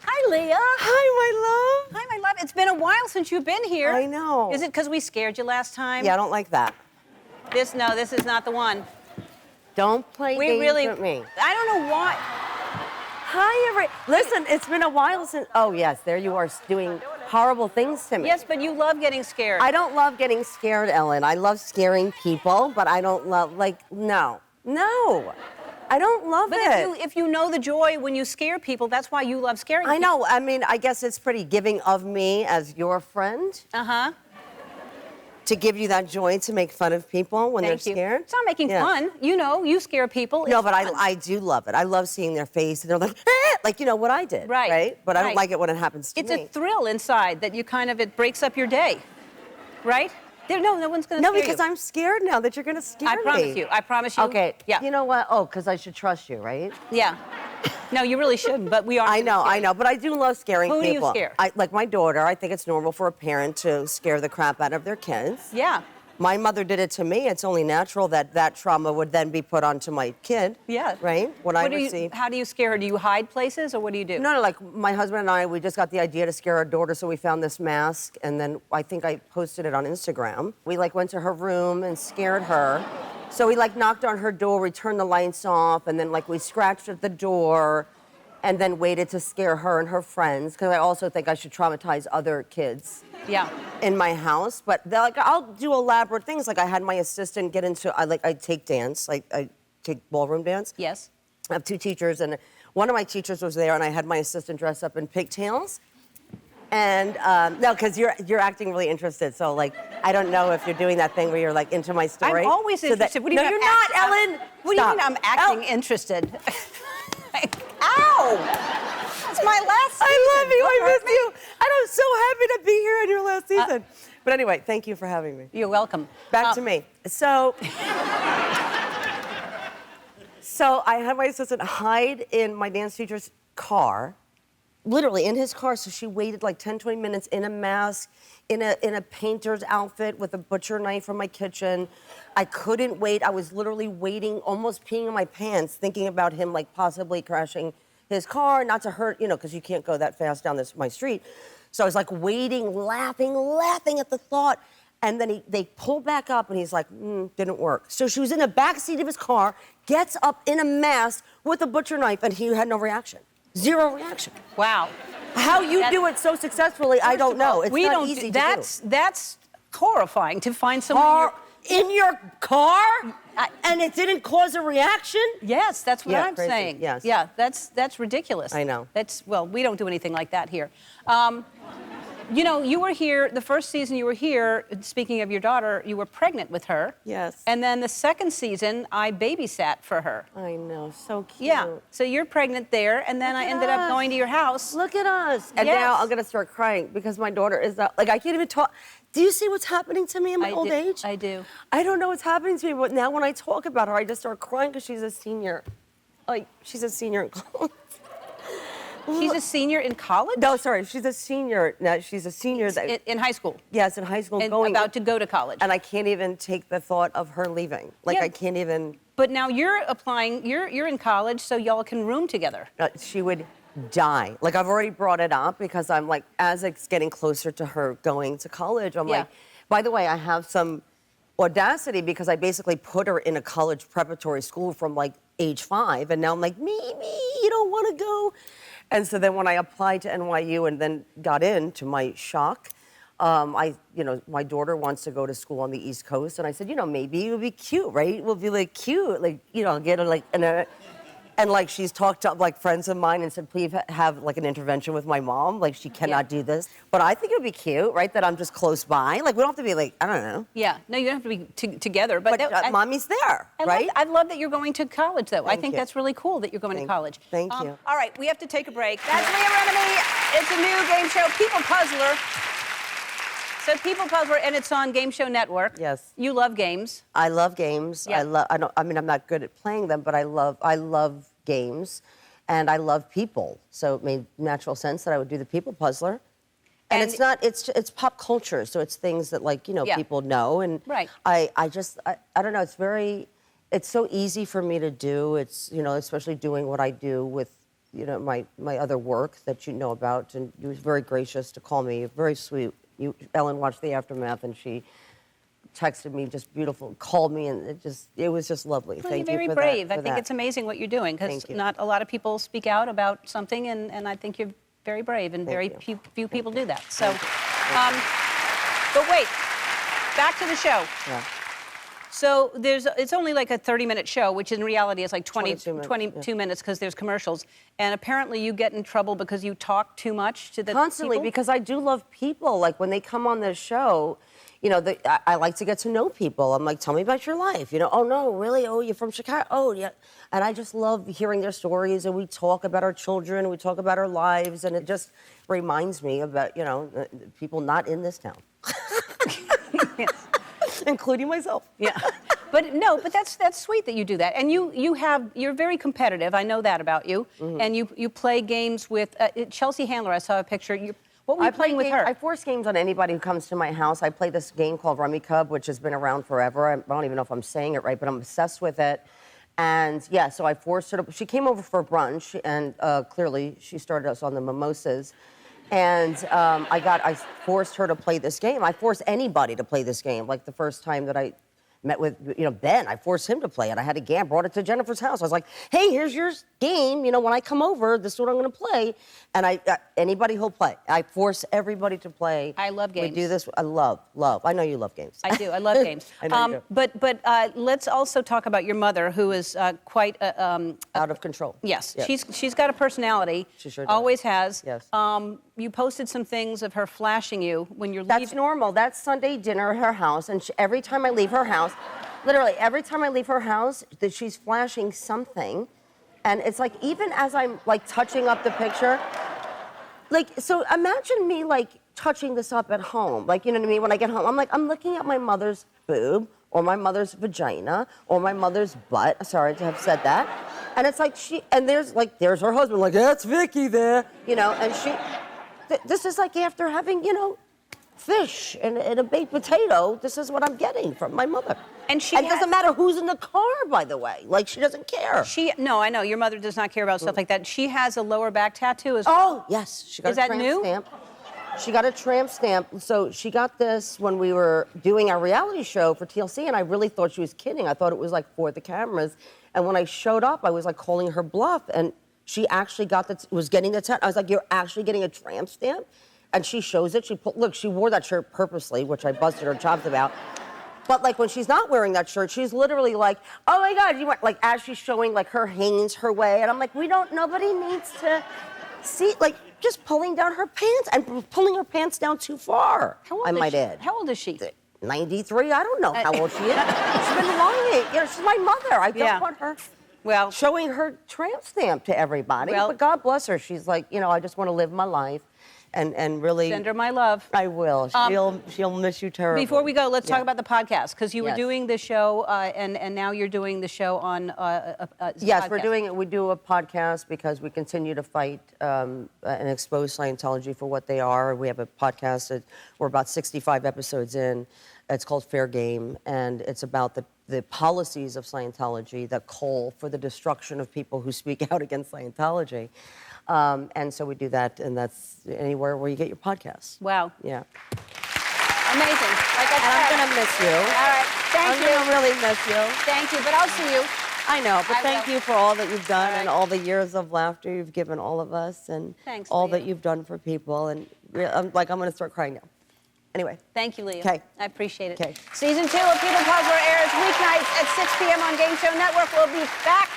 Hi, Leah. Hi, my love. Hi, my love. It's been a while since you've been here. I know. Is it because we scared you last time? Yeah, I don't like that. This is not the one. Don't play games with me. I don't know why. Hi, everybody. Listen, it's been a while since. Oh, yes, there you are doing horrible things to me. Yes, but you love getting scared. I don't love getting scared, Ellen. I love scaring people, but I don't love, no. I don't love But it. if you know the joy when you scare people, that's why you love scaring people. I know. I mean, I guess it's pretty giving of me as your friend. Uh-huh. To give you that joy to make fun of people when they're scared. It's not making fun. You know, you scare people. No, but I do love it. I love seeing their face and they're like, like, you know, what I did. Right. But I don't like it when it happens to me. It's a thrill inside that it breaks up your day. Right? No one's going to scare you. No, because I'm scared now that you're going to scare me. I promise you. Okay. Yeah. You know what? Oh, because I should trust you, right? Yeah. No, you really shouldn't, but we are. I know, but I do love scaring people. Who do you scare? Like my daughter, I think it's normal for a parent to scare the crap out of their kids. Yeah. My mother did it to me. It's only natural that trauma would then be put onto my kid. Yeah. Right? How do you scare her? Do you hide places, or what do you do? No, like my husband and I, we just got the idea to scare our daughter, so we found this mask, and then I think I posted it on Instagram. We went to her room and scared her. So we knocked on her door, we turned the lights off, and then we scratched at the door, and then waited to scare her and her friends, because I also think I should traumatize other kids. Yeah. In my house, but I'll do elaborate things. I had my assistant get into, I take dance, I take ballroom dance. Yes. I have two teachers, and one of my teachers was there, and I had my assistant dress up in pigtails. And no, because you're acting really interested, so I don't know if you're doing that thing where you're into my story. I'm always interested. What do you no, mean you're not, Ellen. What do you mean I'm acting interested? Ow! It's my last season. I love you. I miss you. And I'm so happy to be here in your last season. But anyway, thank you for having me. You're welcome. Back to me. So I had my assistant hide in my dance teacher's car, literally in his car. So she waited 10, 20 minutes in a mask, in a painter's outfit with a butcher knife from my kitchen. I couldn't wait. I was literally waiting, almost peeing in my pants, thinking about him possibly crashing his car, not to hurt, because you can't go that fast down my street. So I was waiting, laughing at the thought. And then they pull back up and he's like, didn't work. So she was in the back seat of his car, gets up in a mask with a butcher knife, and he had no reaction. Zero reaction. Wow. How you do it so successfully, I don't know. It's not easy to do. That's horrifying to find someone in your car, and it didn't cause a reaction? Yes, that's what I'm crazy. saying. Yes. Yeah, that's ridiculous. I know. We don't do anything like that here. You were here, the first season you were here, speaking of your daughter, you were pregnant with her. Yes. And then the second season, I babysat for her. I know, so cute. Yeah, so you're pregnant there, and then I ended up going to your house. Look at us. And now I'm going to start crying because my daughter is I can't even talk. Do you see what's happening to me in my old age? I do. I don't know what's happening to me, but now when I talk about her, I just start crying because she's a senior. She's a senior in college. She's a senior in college? No, sorry, she's a senior. No, she's a senior. In high school? Yes, in high school. And about to go to college. And I can't even take the thought of her leaving. I can't even. But now you're applying, you're in college, so y'all can room together. She would die. I've already brought it up because I'm as it's getting closer to her going to college, I'm by the way, I have some audacity because I basically put her in a college preparatory school from age 5, and now I'm me, you don't want to go. And so then when I applied to NYU and then got in, to my shock, my daughter wants to go to school on the East Coast, and I said, maybe it would be cute, right? We'll be cute, get her and she's talked to friends of mine and said, please have an intervention with my mom. She cannot do this. But I think it would be cute, right? That I'm just close by. We don't have to be I don't know. Yeah, no, you don't have to be together. But mommy's there, right? I love that you're going to college, though. I think that's really cool that you're going to college. Thank you. All right, we have to take a break. That's Leah Remini. It's a new game show, People Puzzler. So People Puzzler, and it's on Game Show Network. Yes. You love games. I love games. Yeah. I'm not good at playing them, but I love games, and I love people. So it made natural sense that I would do the People Puzzler. And it's pop culture, so it's things that people know, and right. I don't know. It's so easy for me to do. It's especially doing what I do with my other work that you know about, and he was very gracious to call me, very sweet. Ellen watched the aftermath, and she texted me, just beautiful, called me, and it was just lovely. Well, Thank you're you very for brave. that. I think it's amazing what you're doing, because Thank you. not a lot of people speak out about something, and I think you're very brave, and very you. few people do that. So, but wait, back to the show. Yeah. So it's only like a 30-minute show, which in reality is like 22 minutes because there's commercials. And apparently you get in trouble because you talk too much to the Constantly, people? because I do love people. Like, when they come on this show, I like to get to know people. I'm like, tell me about your life. Oh, no, really? Oh, you're from Chicago? Oh, yeah. And I just love hearing their stories, and we talk about our children, we talk about our lives, and it just reminds me about, people not in this town. Yes. Including myself. Yeah. But that's sweet that you do that. And you're very competitive. I know that about you. Mm-hmm. And you play games with Chelsea Handler. I saw a picture. What were you playing with her? I force games on anybody who comes to my house. I play this game called Rummy Cub, which has been around forever. I don't even know if I'm saying it right, but I'm obsessed with it. And yeah, so I forced her to. She came over for brunch, and clearly she started us on the mimosas. And I forced her to play this game. I force anybody to play this game. Like, the first time that I met with, Ben, I forced him to play it. I had a game, brought it to Jennifer's house. I was like, hey, here's your game. When I come over, this is what I'm going to play. And anybody who'll play. I force everybody to play. I love games. We do this. I love. I know you love games. I do. I love games. I know you do. But let's also talk about your mother, who is quite out of control. Yes, Yep. she's got a personality. She sure does. Always has. Yes. You posted some things of her flashing you when you're That's leaving. normal. That's Sunday dinner at her house, and every time I leave her house, literally every time I leave her house, that she's flashing something, and it's like, even as I'm like touching up the picture, like, so imagine me like touching this up at home, like, you know what I mean? When I get home, I'm looking at my mother's boob, or my mother's vagina, or my mother's butt. Sorry to have said that, and it's like there's her husband, like, that's Vicky there, and she. This is like after having, fish and a baked potato. This is what I'm getting from my mother. And it doesn't matter who's in the car, by the way. Like, she doesn't care. No, I know. Your mother does not care about stuff like that. She has a lower back tattoo as well. Oh, yes. She got is a that tramp new? stamp. She got a tramp stamp. So she got this when we were doing our reality show for TLC, and I really thought she was kidding. I thought it was like for the cameras. And when I showed up, I was like calling her bluff, and she actually was getting the tattoo. I was like, you're actually getting a tramp stamp? And she shows it. Look, she wore that shirt purposely, which I busted her chops about. But like, when she's not wearing that shirt, she's literally like, oh my God, you want, like, as she's showing like her hanes her way. And I'm like, nobody needs to see, like, just pulling down her pants and pulling her pants down too far. I might add. How old is she? 93. I don't know how old she is. She's been lying. She's my mother. I don't want her. Well, showing her tramp stamp to everybody. Well, but God bless her. She's like, I just want to live my life, and really. Send her my love. I will. She'll miss you terribly. Before we go, let's talk about the podcast, because you were Yes. doing the show, and now you're doing the show on. Yes, podcast. we're doing it. We do a podcast because we continue to fight and expose Scientology for what they are. We have a podcast. We're about 65 episodes in. It's called Fair Game, and it's about the policies of Scientology that call for the destruction of people who speak out against Scientology. And so we do that, and that's anywhere where you get your podcasts. Wow. Yeah. Amazing. Like I said. And I'm going to miss you. All right. Thank you. I'm going to really miss you. Thank you, but I'll see you. I know, but thank will. you for all that you've done, All right. and all the years of laughter you've given all of us, and Thanks, all Leah. that you've done for people. And I'm going to start crying now. Anyway. Thank you, Leah. 'Kay. I appreciate it. 'Kay. Season 2 of People Puzzler airs weeknights at 6 p.m. on Game Show Network. We'll be back